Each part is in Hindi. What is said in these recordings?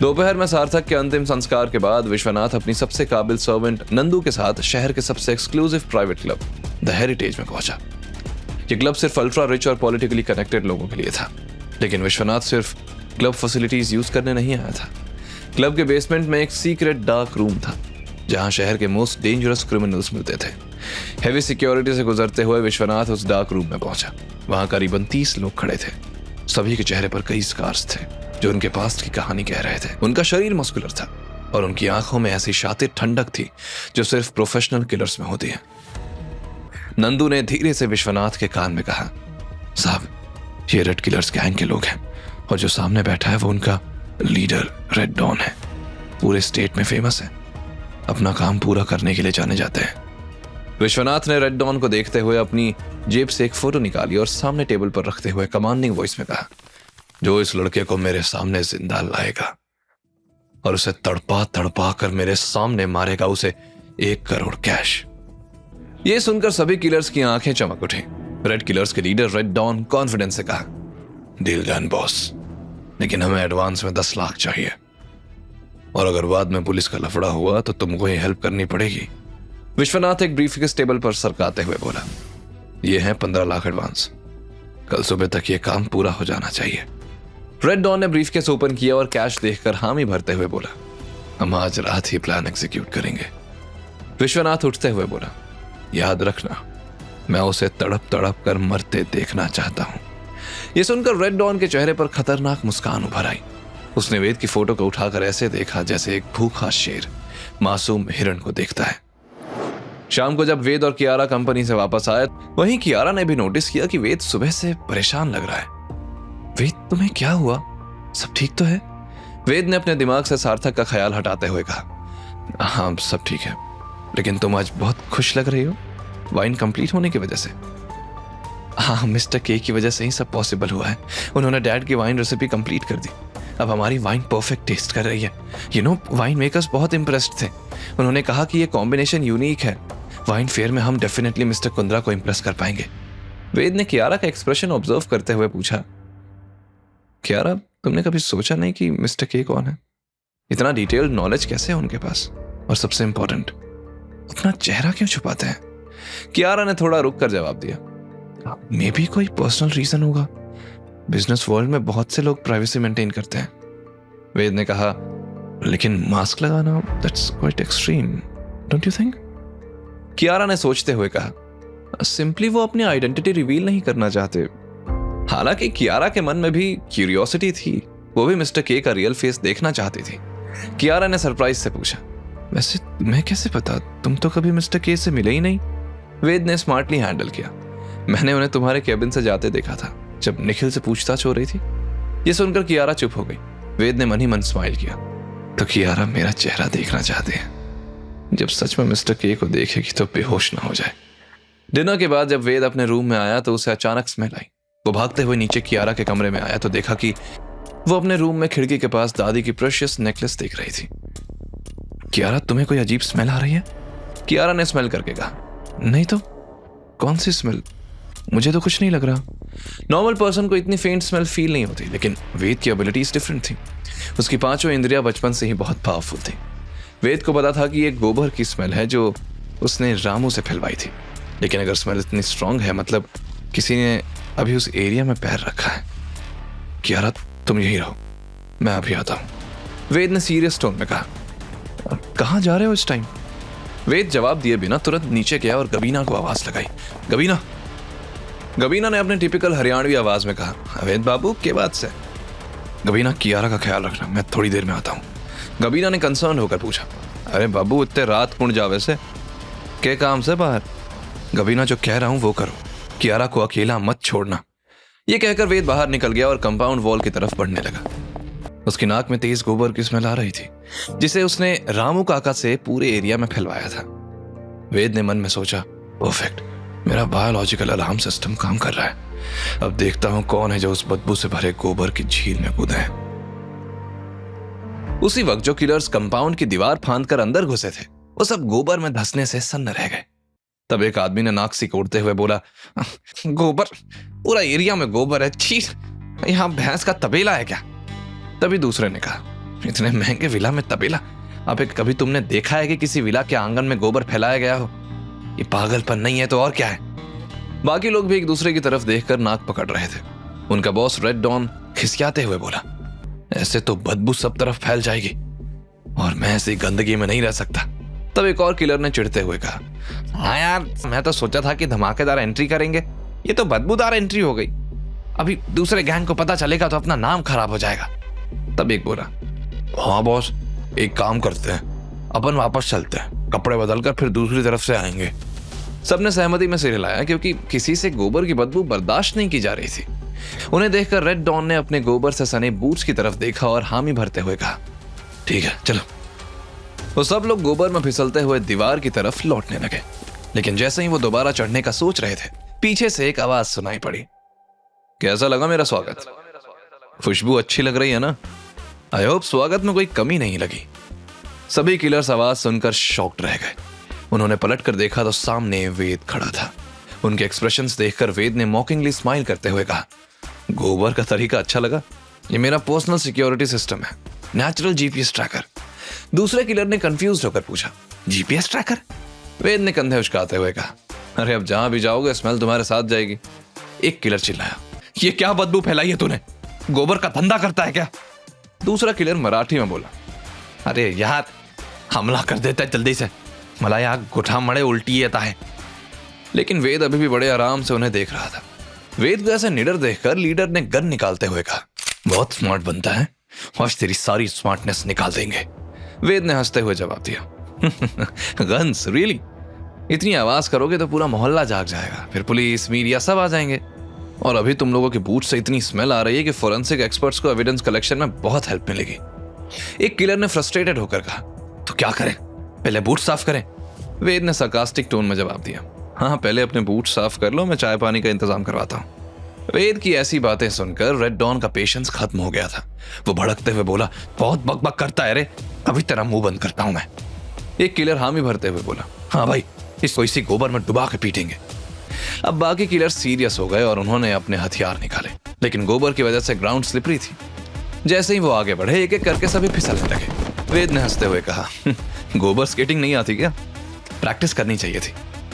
दोपहर में सार्थक के अंतिम संस्कार के बाद विश्वनाथ अपनी सबसे काबिल सर्वेंट नंदू के साथ शहर के सबसे exclusive private club the heritage में पहुंचा। यह क्लब सिर्फ अल्ट्रा रिच और पॉलिटिकली कनेक्टेड लोगों के लिए था, लेकिन विश्वनाथ सिर्फ क्लब फैसिलिटीज यूज करने नहीं आया था। क्लब के बेसमेंट में एक सीक्रेट डार्क रूम था जहां शहर के मोस्ट डेंजरस क्रिमिनल्स मिलते थे। हेवी सिक्योरिटी से गुजरते हुए विश्वनाथ उस डार्क रूम में पहुंचा। वहां करीबन 30 लोग खड़े थे। सभी के चेहरे पर कई स्कार्स थे जो उनके पास्ट की कहानी कह रहे थे। उनका शरीर मस्कुलर था और उनकी आंखों में ऐसी शातिर ठंडक थी जो सिर्फ प्रोफेशनल किलर्स में होती है। नंदू ने धीरे से विश्वनाथ के कान में कहा, साहब, ये रेड किलर्स गैंग के लोग हैं और जो सामने बैठा है वो उनका लीडर रेड डॉन है। पूरे स्टेट में फेमस है, अपना काम पूरा करने के लिए जाने जाते हैं। विश्वनाथ ने रेड डॉन को देखते हुए अपनी जेब से एक फोटो निकाली और सामने टेबल पर रखते हुए कमांडिंग वॉइस में कहा, जो इस लड़के को मेरे सामने जिंदा लाएगा और उसे तड़पा तड़पा कर मेरे सामने मारेगा, उसे 1 करोड़ कैश। यह सुनकर सभी किलर्स की आंखें चमक उठी। रेड किलर्स के लीडर रेड डॉन कॉन्फिडेंस से कहा, डील डन बॉस, लेकिन हमें एडवांस में 10 लाख चाहिए और अगर बाद में पुलिस का लफड़ा हुआ तो तुमको ही हेल्प करनी पड़ेगी। विश्वनाथ एक ब्रीफकेस टेबल पर सरकाते हुए बोला, यह है 15 लाख एडवांस, कल सुबह तक यह काम पूरा हो जाना चाहिए। रेड डॉन ने ब्रीफकेस ओपन किया और कैश देखकर हामी भरते हुए बोला, हम आज रात ही प्लान एग्जीक्यूट करेंगे। विश्वनाथ उठते हुए बोला, याद रखना, मैं उसे तड़प तड़प कर मरते देखना चाहता हूं। यह सुनकर रेड डॉन के चेहरे पर खतरनाक मुस्कान उभर आई। उसने वेद की फोटो को उठाकर ऐसे देखा जैसे एक भूखा शेर मासूम हिरण को देखता है। शाम को जब वेद और कियारा कंपनी से वापस आए, वहीं कियारा ने भी नोटिस किया कि वेद सुबह से परेशान लग रहा है। वेद, तुम्हें क्या हुआ? सब ठीक तो है? वेद ने अपने दिमाग से सार्थक का ख्याल हटाते हुए कहा, हाँ सब ठीक है, लेकिन तुम आज बहुत खुश लग रही हो, वाइन कंप्लीट होने की वजह से। हाँ, मिस्टर के की वजह से ही सब पॉसिबल हुआ है। उन्होंने डैड की वाइन रेसिपी कंप्लीट कर दी। अब हमारी वाइन परफेक्ट टेस्ट कर रही है। वाइन मेकर्स बहुत इंप्रेस्ड थे। उन्होंने कहा कि ये कॉम्बिनेशन यूनिक है। वाइन फेयर में हम डेफिनेटली मिस्टर कुंद्रा को इंप्रेस कर पाएंगे। वेद ने कियारा का एक्सप्रेशन ऑब्जर्व करते हुए पूछा, कियारा, तुमने कभी सोचा नहीं कि मिस्टर के कौन है? इतना डिटेल्ड नॉलेज कैसे है उनके पास? और सबसे इंपॉर्टेंट, अपना चेहरा क्यों छुपाते हैं? कियारा ने थोड़ा रुक कर जवाब दिया, मे बी कोई पर्सनल रीजन होगा। बिजनेस वर्ल्ड में बहुत से लोग प्राइवेसी मेंटेन करते हैं। वेद ने कहा, लेकिन मास्क लगाना, that's quite extreme, don't you think? Kiara ने सोचते हुए कहा, सिंपली वो अपनी आइडेंटिटी रिवील नहीं करना चाहते। हालांकि कियारा के मन में भी क्यूरियोसिटी थी, वो भी मिस्टर के का रियल फेस देखना चाहती थी। कियारा ने सरप्राइज से पूछा, वैसे तुम्हें कैसे पता? तुम तो कभी मिस्टर के से मिले ही नहीं। वेद ने स्मार्टली हैंडल किया, मैंने उन्हें तुम्हारे कैबिन से जाते देखा था जब निखिल से पूछताछ हो रही थी। यह सुनकर कियारा चुप हो गई। वेद ने मन ही मन स्माइल किया, तो कियारा मेरा चेहरा देखना चाहते हैं, जब सच में मिस्टर के को देखेगी तो बेहोश ना हो जाए। डिनर के बाद जब वेद अपने रूम में आया तो उसे अचानक स्मेल आई। वो भागते हुए नीचे कियारा के कमरे में आया तो देखा कि वो अपने रूम में खिड़की के पास दादी की प्रेशियस नेकलेस देख रही थी। कियारा, तुम्हें कोई अजीब स्मेल आ रही है? कियारा ने स्मेल करके कहा, नहीं तो। कौन सी स्मेल? मुझे तो कुछ नहीं लग रहा। नॉर्मल पर्सन को इतनी फेंट स्मेल फील नहीं होती, लेकिन वेद की एबिलिटीज डिफरेंट थी। उसकी 5 इंद्रियां बचपन से ही बहुत पावरफुल थी। वेद को पता था कि ये गोबर की स्मेल है जो उसने रामू से फैलवाई थी, लेकिन अगर स्मेल इतनी स्ट्रांग है मतलब किसी ने अभी उस एरिया में पैर रखा है। कियारा, तुम यही रहो, मैं अभी आता हूं। वेद ने सीरियस टोन में कहा, कहां जा रहे हो इस टाइम? वेद जवाब दिए बिना तुरंत नीचे गया और गबीना को आवाज लगाई, गबीना। गबीना ने अपने टिपिकल हरियाणवी आवाज में कहा, वेद बाबू, के बात से? गबीना, कियारा का ख्याल रखना, मैं थोड़ी देर में आता हूं। गबीना ने कंसर्न होकर पूछा, अरे बाबू, इतने रात कौन जावे से? के काम से बाहर? गबीना, जो कह रहा हूं वो करो, कियारा को अकेला मत छोड़ना। यह कहकर वेद बाहर निकल गया और कंपाउंड वॉल की तरफ बढ़ने लगा। उसकी नाक में तेज गोबर की स्मेल आ रही थी, जिसे उसने रामू काका से पूरे एरिया में फैलवाया था। वेद ने मन में सोचा, परफेक्ट, मेरा बायोलॉजिकल अलार्म सिस्टम काम कर रहा है। अब देखता हूं कौन है जो उस बदबू से भरे गोबर की झील में कूदे हैं। उसी वक्त जो किलर्स कंपाउंड की दीवार फांद कर अंदर घुसे थे, वो सब गोबर में धंसने से सन्न रह गए। तब एक आदमी ने नाक सिकोड़ते हुए बोला, गोबर, पूरा एरिया में गोबर है, छी, यहां भैंस का तबेला है क्या? तभी दूसरे ने कहा, इतने महंगे विला में तबेला? अबे कभी तुमने देखा है कि किसी विला के आंगन में गोबर फैलाया गया हो? ये पागलपन नहीं है तो और क्या है? बाकी लोग भी एक दूसरे की तरफ देखकर नाक पकड़ रहे थे। उनका बॉस रेड डॉन खिसियाते हुए बोला, ऐसे तो बदबू सब तरफ फैल जाएगी और मैं ऐसी गंदगी में नहीं रह सकता। तब एक और किलर ने चिढ़ते हुए कहा, हाँ यार, मैं तो सोचा था कि धमाकेदार एंट्री करेंगे, ये तो बदबूदार एंट्री हो गई। अभी दूसरे गैंग को पता चलेगा तो अपना नाम खराब हो जाएगा। तब एक बोला, हाँ बॉस, एक काम करते हैं, अपन वापस चलते हैं, कपड़े बदलकर फिर दूसरी तरफ से आएंगे। सबने सहमति में सिर हिलाया क्योंकि किसी से गोबर की बदबू बर्दाश्त नहीं की जा रही थी। उन्हें देखकर रेड डॉन ने अपने गोबर से सने बूट्स की तरफ देखा और हामी भरते हुए कहा, ठीक है चलो। वो सब लोग गोबर में फिसलते हुए दीवार की तरफ लौटने लगे, लेकिन जैसे ही वो दोबारा चढ़ने का सोच रहे थे, पीछे से एक आवाज सुनाई पड़ी, कैसा लगा मेरा स्वागत? खुशबू अच्छी लग रही है ना? आई होप स्वागत में कोई कमी नहीं लगी। सभी किलर्स आवाज सुनकर शॉक्ड रह गए। उन्होंने पलटकर देखा तो सामने वेद खड़ा था। उनके एक्सप्रेशंस देखकर वेद ने मॉकिंगली स्माइल करते हुए कहा, गोबर का तरीका अच्छा लगा, ये मेरा पर्सनल सिक्योरिटी सिस्टम है, नेचुरल जीपीएस ट्रैकर। दूसरे किलर ने कंफ्यूज होकर पूछा, जीपीएस ट्रैकर? वेद ने कंधे उचकाते हुए कहा, अरे अब जहां भी जाओगे स्मेल तुम्हारे साथ जाएगी। एक किलर चिल्लाया, ये क्या बदबू फैलाई है तूने? गोबर का धंधा करता है क्या? दूसरा किलर मराठी में बोला, अरे यार, हमला कर देता है जल्दी से, मला या गुठा मड़े उल्टी येता है। लेकिन वेद अभी भी बड़े आराम से उन्हें देख रहा था। वेद को ऐसे निडर देखकर लीडर ने गन निकालते हुए कहा, बहुत स्मार्ट बनता है, आज तेरी सारी स्मार्टनेस निकाल देंगे। वेद ने हंसते हुए जवाब दिया, गन्स रियली? इतनी आवाज करोगे तो पूरा मोहल्ला जाग जाएगा, फिर पुलिस मीडिया सब आ जाएंगे। और अभी तुम लोगों के बूट से इतनी स्मेल आ रही है कि फोरेंसिक एक्सपर्ट्स को एविडेंस कलेक्शन में बहुत हेल्प मिलेगी। एक किलर ने फ्रस्ट्रेटेड होकर कहा, तो क्या करें, पहले बूट साफ करें? वेद ने sarcastic टोन में जवाब दिया, हाँ पहले अपने बूट साफ कर लो, मैं चाय पानी का इंतजाम करवाता हूँ। वेद की ऐसी बातें सुनकर रेड डॉन का पेशेंस खत्म हो गया था। वो भड़कते हुए बोला, बहुत बकबक करता है रे, अभी तेरा मुंह बंद करता हूं मैं। एक किलर हामी भरते हुए बोला, हाँ भाई, इसको इसी गोबर में डुबा के पीटेंगे। अब बाकी किलर सीरियस हो गए और उन्होंने अपने हथियार निकाले, लेकिन गोबर की वजह से ग्राउंड स्लिपरी थी। जैसे ही वो आगे बढ़े, एक एक करके सभी फिसलने लगे। वेद ने हंसते हुए कहा, गोबर स्केटिंग नहीं आती क्या? प्रैक्टिस करनी चाहिए थी।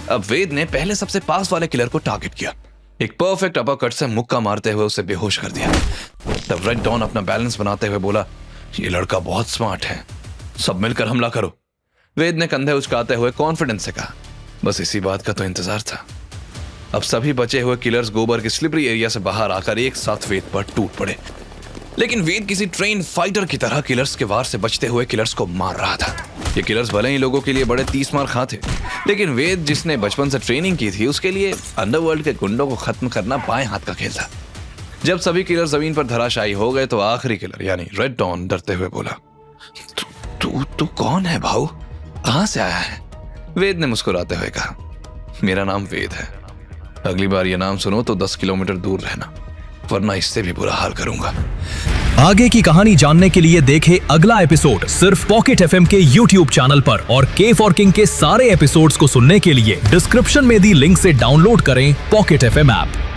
अब वेद ने पहले सबसे पास वाले किलर को टारगेट किया, एक परफेक्ट अपरकट से मुक्का मारते हुए उसे बेहोश कर दिया। तब रेड डॉन अपना बैलेंस बनाते हुए बोला, ये लड़का बहुत स्मार्ट है, सब मिलकर हमला करो। वेद ने कंधे उचकाते हुए कॉन्फिडेंस से कहा, बस इसी बात का तो इंतजार था। अब सभी बचे हुए किलर्स गोबर के स्लिपरी एरिया से बाहर आकर एक साथ वेद पर टूट पड़े, लेकिन वेद किसी ट्रेन फाइटर की तरह किलर्स के वार से बचते हुए किलर्स को मार रहा था। ये किलर्स भले ही लोगों के लिए बड़े 30 मार खा थे, लेकिन वेद जिसने बचपन से ट्रेनिंग की थी, उसके लिए अंडरवर्ल्ड के गुंडों को खत्म करना बाएं हाथ का खेल था। जब सभी किलर जमीन पर धराशायी हो गए तो आखिरी किलर यानी रेड डॉन डरते हुए बोला, तू कौन है भाऊ, कहां से आया है? वेद ने मुस्कुराते हुए कहा, मेरा नाम वेद है, अगली बार ये नाम सुनो तो 10 किलोमीटर दूर रहना, वरना इससे भी बुरा हाल करूंगा। आगे की कहानी जानने के लिए देखें अगला एपिसोड सिर्फ पॉकेट एफएम के YouTube चैनल पर, और के फॉर किंग के सारे एपिसोड्स को सुनने के लिए डिस्क्रिप्शन में दी लिंक से डाउनलोड करें पॉकेट एफएम ऐप।